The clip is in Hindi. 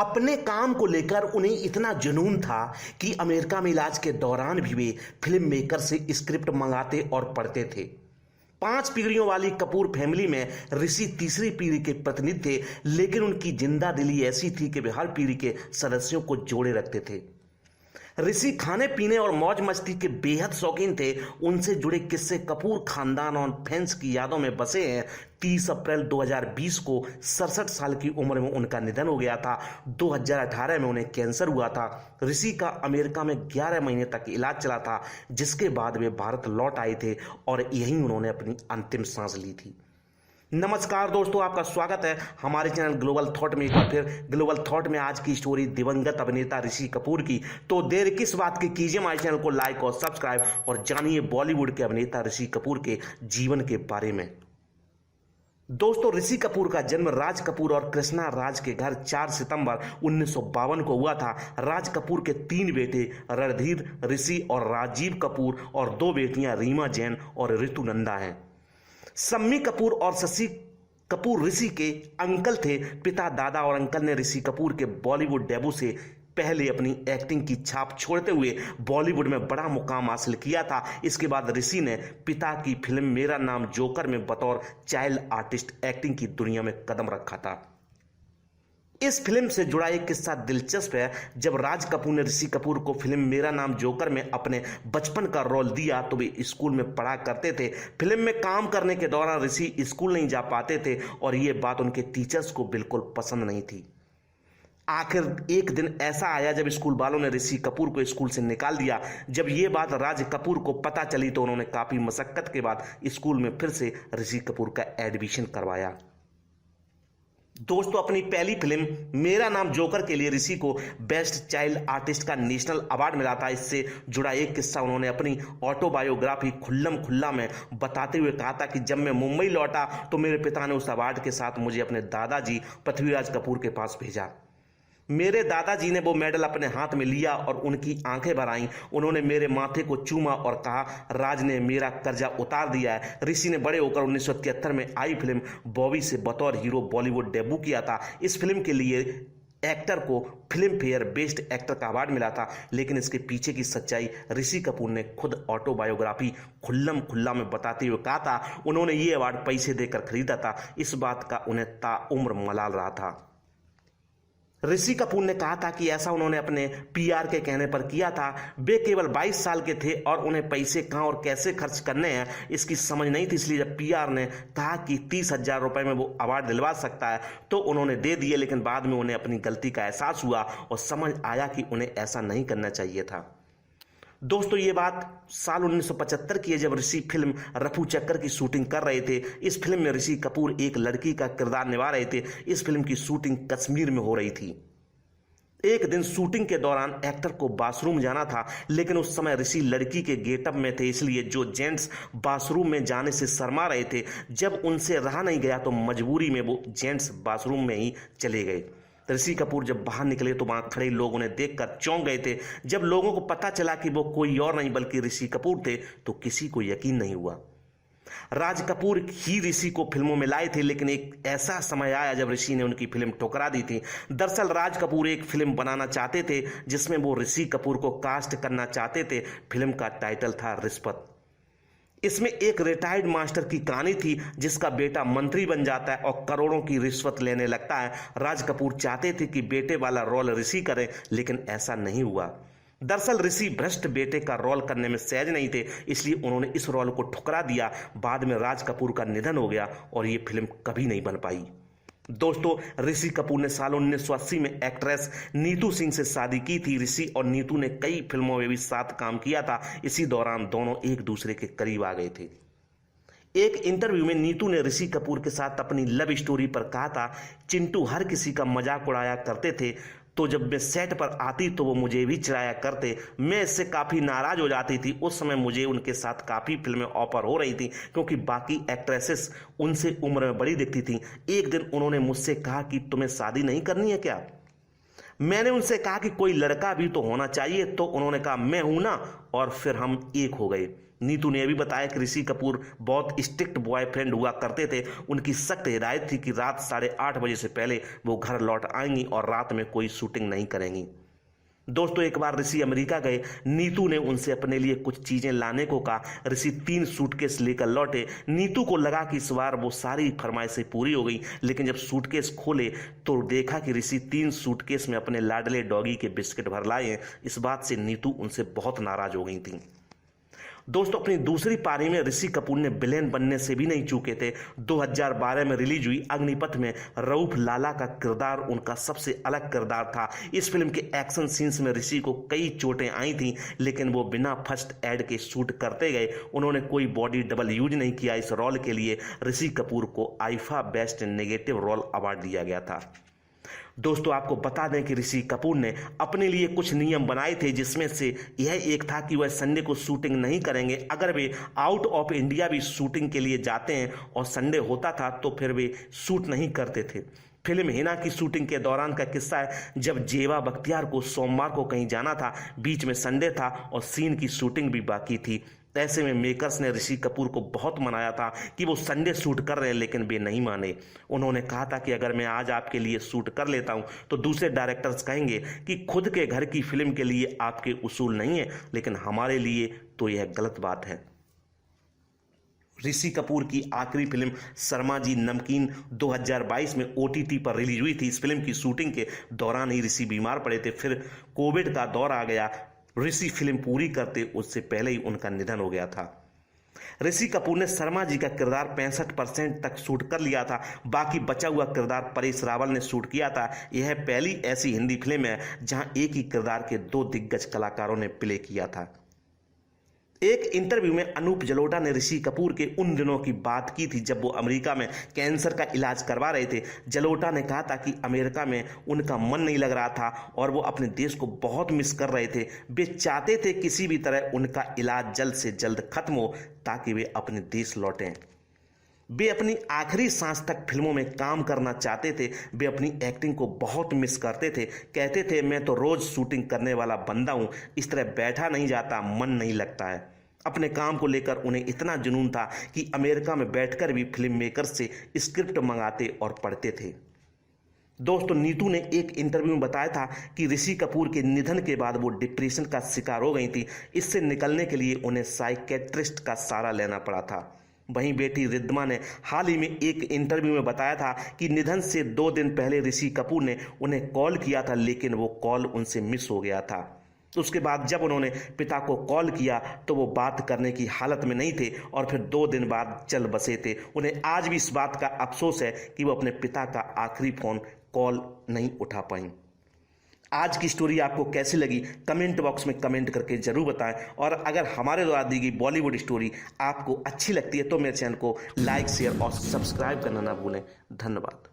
अपने काम को लेकर उन्हें इतना जुनून था कि अमेरिका में इलाज के दौरान भी वे फिल्म मेकर से स्क्रिप्ट मंगाते और पढ़ते थे। 5 पीढ़ियों वाली कपूर फैमिली में ऋषि तीसरी पीढ़ी के प्रतिनिधि थे, लेकिन उनकी जिंदा दिली ऐसी थी कि वे हर पीढ़ी के सदस्यों को जोड़े रखते थे। ऋषि खाने पीने और मौज मस्ती के बेहद शौकीन थे। उनसे जुड़े किस्से कपूर खानदान और फैंस की यादों में बसे हैं। 30 अप्रैल 2020 को 67 साल की उम्र में उनका निधन हो गया था। 2018 में उन्हें कैंसर हुआ था। ऋषि का अमेरिका में 11 महीने तक इलाज चला था, जिसके बाद वे भारत लौट आए थे और यहीं उन्होंने अपनी अंतिम सांस ली थी। नमस्कार दोस्तों, आपका स्वागत है हमारे चैनल ग्लोबल थॉट में। एक बार फिर ग्लोबल थॉट में आज की स्टोरी दिवंगत अभिनेता ऋषि कपूर की। तो देर किस बात की, कीजिए हमारे चैनल को लाइक और सब्सक्राइब और जानिए बॉलीवुड के अभिनेता ऋषि कपूर के जीवन के बारे में। दोस्तों, ऋषि कपूर का जन्म राज कपूर और कृष्णा राज के घर 4 सितंबर 1952 को हुआ था। राज कपूर के 3 बेटे रणधीर, ऋषि और राजीव कपूर और 2 बेटियां रीमा जैन और ऋतु नंदा हैं। सम्मी कपूर और शशि कपूर ऋषि के अंकल थे। पिता, दादा और अंकल ने ऋषि कपूर के बॉलीवुड डेब्यू से पहले अपनी एक्टिंग की छाप छोड़ते हुए बॉलीवुड में बड़ा मुकाम हासिल किया था। इसके बाद ऋषि ने पिता की फिल्म मेरा नाम जोकर में बतौर चाइल्ड आर्टिस्ट एक्टिंग की दुनिया में कदम रखा था। इस फिल्म से जुड़ा एक किस्सा दिलचस्प है। जब राज कपूर ने ऋषि कपूर को फिल्म मेरा नाम जोकर में अपने बचपन का रोल दिया तो वे स्कूल में पढ़ा करते थे। फिल्म में काम करने के दौरान ऋषि स्कूल नहीं जा पाते थे और ये बात उनके टीचर्स को बिल्कुल पसंद नहीं थी। आखिर एक दिन ऐसा आया जब स्कूल वालों ने ऋषि कपूर को स्कूल से निकाल दिया। जब ये बात राज कपूर को पता चली तो उन्होंने काफी मशक्कत के बाद स्कूल में फिर से ऋषि कपूर का एडमिशन करवाया। दोस्तों, अपनी पहली फिल्म मेरा नाम जोकर के लिए ऋषि को बेस्ट चाइल्ड आर्टिस्ट का नेशनल अवार्ड मिला था। इससे जुड़ा एक किस्सा उन्होंने अपनी ऑटोबायोग्राफी खुल्लम खुल्ला में बताते हुए कहा था कि जब मैं मुंबई लौटा तो मेरे पिता ने उस अवार्ड के साथ मुझे अपने दादाजी पृथ्वीराज कपूर के पास भेजा। मेरे दादाजी ने वो मेडल अपने हाथ में लिया और उनकी आंखें भर आईं। उन्होंने मेरे माथे को चूमा और कहा, राज ने मेरा कर्जा उतार दिया है। ऋषि ने बड़े होकर 1973 में आई फिल्म बॉबी से बतौर हीरो बॉलीवुड डेब्यू किया था। इस फिल्म के लिए एक्टर को फिल्म फेयर बेस्ट एक्टर का अवार्ड मिला था, लेकिन इसके पीछे की सच्चाई ऋषि कपूर ने खुद ऑटोबायोग्राफी खुल्लम खुल्ला में बताते हुए कहा था। उन्होंने ये अवार्ड पैसे देकर खरीदा था। इस बात का उन्हें ताउम्र मलाल रहा था। ऋषि कपूर ने कहा था कि ऐसा उन्होंने अपने पीआर के कहने पर किया था। वे केवल 22 साल के थे और उन्हें पैसे कहां और कैसे खर्च करने हैं इसकी समझ नहीं थी। इसलिए जब पीआर ने कहा कि 30,000 रुपए में वो अवार्ड दिलवा सकता है तो उन्होंने दे दिए, लेकिन बाद में उन्हें अपनी गलती का एहसास हुआ और समझ आया कि उन्हें ऐसा नहीं करना चाहिए था। दोस्तों, ये बात साल 1975 की है जब ऋषि फिल्म रफू चक्कर की शूटिंग कर रहे थे। इस फिल्म में ऋषि कपूर एक लड़की का किरदार निभा रहे थे। इस फिल्म की शूटिंग कश्मीर में हो रही थी। एक दिन शूटिंग के दौरान एक्टर को बाथरूम जाना था, लेकिन उस समय ऋषि लड़की के गेटअप में थे, इसलिए जो जेंट्स बाथरूम में जाने से शर्मा रहे थे, जब उनसे रहा नहीं गया तो मजबूरी में वो जेंट्स बाथरूम में ही चले गए। ऋषि कपूर जब बाहर निकले तो वहां खड़े लोग उन्हें देखकर चौंक गए थे। जब लोगों को पता चला कि वो कोई और नहीं बल्कि ऋषि कपूर थे तो किसी को यकीन नहीं हुआ। राज कपूर ही ऋषि को फिल्मों में लाए थे, लेकिन एक ऐसा समय आया जब ऋषि ने उनकी फिल्म ठुकरा दी थी। दरअसल राज कपूर एक फिल्म बनाना चाहते थे जिसमें वो ऋषि कपूर को कास्ट करना चाहते थे। फिल्म का टाइटल था रिश्वत। इसमें एक रिटायर्ड मास्टर की कहानी थी जिसका बेटा मंत्री बन जाता है और करोड़ों की रिश्वत लेने लगता है। राज कपूर चाहते थे कि बेटे वाला रोल ऋषि करें, लेकिन ऐसा नहीं हुआ। दरअसल ऋषि भ्रष्ट बेटे का रोल करने में सहज नहीं थे, इसलिए उन्होंने इस रोल को ठुकरा दिया। बाद में राज कपूर का निधन हो गया और ये फिल्म कभी नहीं बन पाई। दोस्तों, ऋषि कपूर ने साल 1980 में एक्ट्रेस नीतू सिंह से शादी की थी। ऋषि और नीतू ने कई फिल्मों में भी साथ काम किया था। इसी दौरान दोनों एक दूसरे के करीब आ गए थे। एक इंटरव्यू में नीतू ने ऋषि कपूर के साथ अपनी लव स्टोरी पर कहा था, चिंटू हर किसी का मजाक उड़ाया करते थे, तो जब मैं सेट पर आती तो वो मुझे भी चिढ़ाया करते। मैं इससे काफ़ी नाराज हो जाती थी। उस समय मुझे उनके साथ काफ़ी फिल्में ऑफर हो रही थी क्योंकि बाकी एक्ट्रेसेस उनसे उम्र में बड़ी दिखती थी। एक दिन उन्होंने मुझसे कहा कि तुम्हें शादी नहीं करनी है क्या? मैंने उनसे कहा कि कोई लड़का भी तो होना चाहिए, तो उन्होंने कहा मैं हूं ना, और फिर हम एक हो गए। नीतू ने यह भी बताया कि ऋषि कपूर बहुत स्ट्रिक्ट बॉयफ्रेंड हुआ करते थे। उनकी सख्त हिदायत थी कि रात 8:30 बजे से पहले वो घर लौट आएंगी और रात में कोई शूटिंग नहीं करेंगी। दोस्तों, एक बार ऋषि अमेरिका गए। नीतू ने उनसे अपने लिए कुछ चीजें लाने को कहा। ऋषि 3 सूटकेस लेकर लौटे। नीतू को लगा कि इस बार वो सारी फरमाइशें पूरी हो गई, लेकिन जब सूटकेस खोले तो देखा कि ऋषि 3 सूटकेस में अपने लाडले डॉगी के बिस्किट भर लाए हैं। इस बात से नीतू उनसे बहुत नाराज हो गई थी। दोस्तों, अपनी दूसरी पारी में ऋषि कपूर ने विलेन बनने से भी नहीं चूके थे। 2012 में रिलीज हुई अग्निपथ में रऊफ लाला का किरदार उनका सबसे अलग किरदार था। इस फिल्म के एक्शन सीन्स में ऋषि को कई चोटें आई थीं, लेकिन वो बिना फर्स्ट एड के शूट करते गए। उन्होंने कोई बॉडी डबल यूज नहीं किया। इस रोल के लिए ऋषि कपूर को IIFA best negative role award दिया गया था। दोस्तों, आपको बता दें कि ऋषि कपूर ने अपने लिए कुछ नियम बनाए थे, जिसमें से यह एक था कि वह संडे को शूटिंग नहीं करेंगे। अगर वे आउट ऑफ इंडिया भी शूटिंग के लिए जाते हैं और संडे होता था तो फिर वे शूट नहीं करते थे। फिल्म हिना की शूटिंग के दौरान का किस्सा है, जब जेवा बख्तियार को सोमवार को कहीं जाना था, बीच में संडे था और सीन की शूटिंग भी बाकी थी। ऐसे में मेकर्स ने ऋषि कपूर को बहुत मनाया था कि वो संडे शूट कर रहे हैं, लेकिन वे नहीं माने। उन्होंने कहा था कि अगर मैं आज आपके लिए शूट कर लेता हूं तो दूसरे डायरेक्टर्स कहेंगे कि खुद के घर की फिल्म के लिए आपके उसूल नहीं है, लेकिन हमारे लिए तो यह गलत बात है। ऋषि कपूर की आखिरी फिल्म शर्मा जी नमकीन 2022 में OTT पर रिलीज हुई थी। इस फिल्म की शूटिंग के दौरान ही ऋषि बीमार पड़े थे। फिर कोविड का दौर आ गया। ऋषि फिल्म पूरी करते उससे पहले ही उनका निधन हो गया था। ऋषि कपूर ने शर्मा जी का किरदार 65% तक शूट कर लिया था। बाकी बचा हुआ किरदार परेश रावल ने शूट किया था। यह पहली ऐसी हिंदी फिल्म है जहां एक ही किरदार के 2 दिग्गज कलाकारों ने प्ले किया था। एक इंटरव्यू में अनूप जलोटा ने ऋषि कपूर के उन दिनों की बात की थी जब वो अमेरिका में कैंसर का इलाज करवा रहे थे। जलोटा ने कहा था कि अमेरिका में उनका मन नहीं लग रहा था और वो अपने देश को बहुत मिस कर रहे थे। वे चाहते थे किसी भी तरह उनका इलाज जल्द से जल्द खत्म हो ताकि वे अपने देश लौटें। वे अपनी आखिरी सांस तक फिल्मों में काम करना चाहते थे। वे अपनी एक्टिंग को बहुत मिस करते थे। कहते थे, मैं तो रोज शूटिंग करने वाला बंदा हूं, इस तरह बैठा नहीं जाता, मन नहीं लगता है। अपने काम को लेकर उन्हें इतना जुनून था कि अमेरिका में बैठकर भी फिल्म मेकर से स्क्रिप्ट मंगाते और पढ़ते थे। दोस्तों, नीतू ने एक इंटरव्यू में बताया था कि ऋषि कपूर के निधन के बाद वो डिप्रेशन का शिकार हो गई थी। इससे निकलने के लिए उन्हें साइकेट्रिस्ट का सहारा लेना पड़ा था। वहीं बेटी रिद्धिमा ने हाल ही में एक इंटरव्यू में बताया था कि निधन से 2 दिन पहले ऋषि कपूर ने उन्हें कॉल किया था, लेकिन वो कॉल उनसे मिस हो गया था। उसके बाद जब उन्होंने पिता को कॉल किया तो वो बात करने की हालत में नहीं थे और फिर 2 दिन बाद चल बसे थे। उन्हें आज भी इस बात का अफसोस है कि वो अपने पिता का आखिरी फोन कॉल नहीं उठा पाई। आज की स्टोरी आपको कैसी लगी कमेंट बॉक्स में कमेंट करके जरूर बताएं, और अगर हमारे द्वारा दी गई बॉलीवुड स्टोरी आपको अच्छी लगती है तो मेरे चैनल को लाइक, शेयर और सब्सक्राइब करना ना भूलें। धन्यवाद।